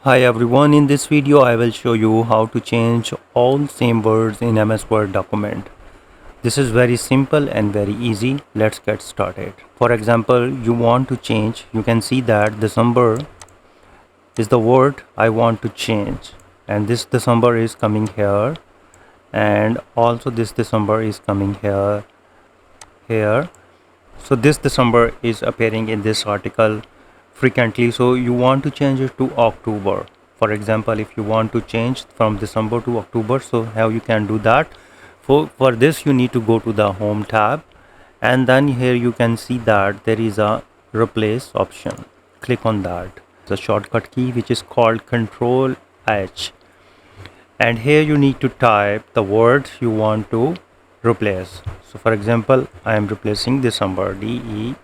Hi everyone, in this video I will show you how to change all same words in MS Word document. This is very simple and very easy. Let's get started. For example, you want to change, you can see that December is the word I want to change, and this December is coming here, and also this December is coming here. So this December is appearing in this article frequently, so you want to change it to October. For example, if you want to change from December to October, so how you can do that? For this you need to go to the home tab, and then here you can see that there is a replace option. Click on that. The shortcut key which is called CTRL H, and here you need to type the words you want to replace. So for example, I am replacing December, DECEMBER,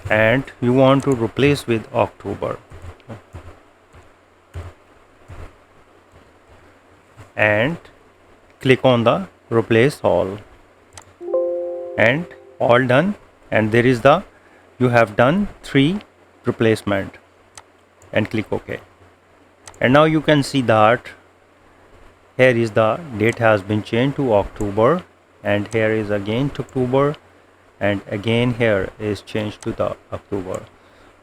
and you want to replace with October, and click on the replace all, and all done. And there is the you have done 3 replacement, and click OK. And now you can see that here is the date has been changed to October, and here is again to October, and again here is changed to the October.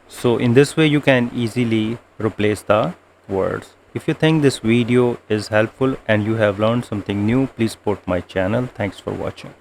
So in this way you can easily replace the words. If you think this video is helpful and you have learned something new, please support my channel. Thanks for watching.